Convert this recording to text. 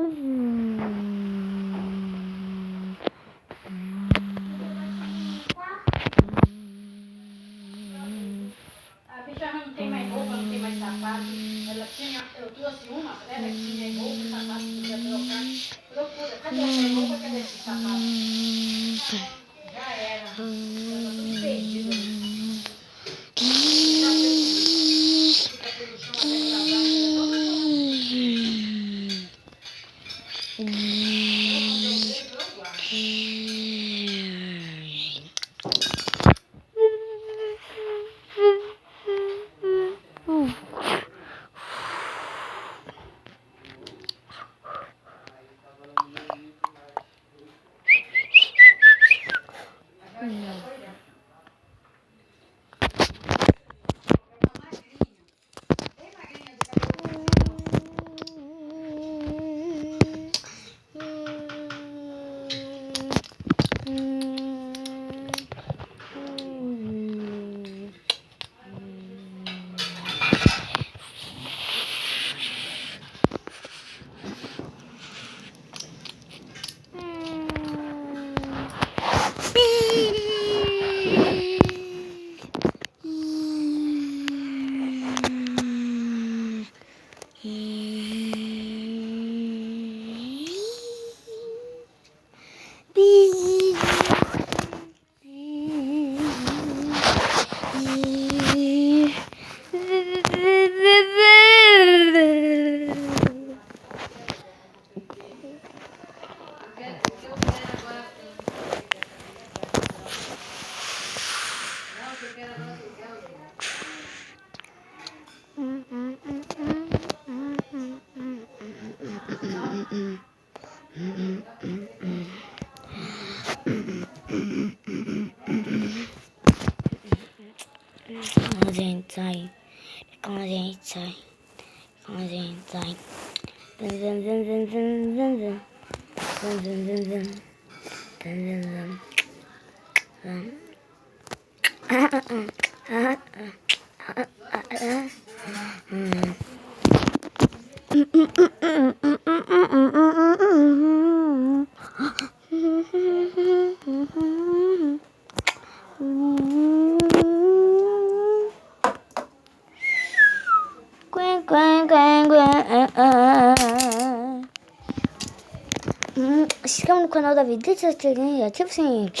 A bicha não tem mais roupa, não tem mais sapato. Ela tinha, eu trouxe uma, ela que tinha roupa, sapato, podia trocar. Procura, cadê essa roupa, cadê esse sapato? Já era. Já tá tudo perdido. Fica pelo chão até Quando a gente sai, quando a gente sai, quando a gente sai. Zan, zan, zan, zan, zan, zan, zan. Zan, zan, zan, zan. Zan, zan, zan. Zan. Quen, quen, quen, quen. Se inscreva no canal da vida, ativa o sininho.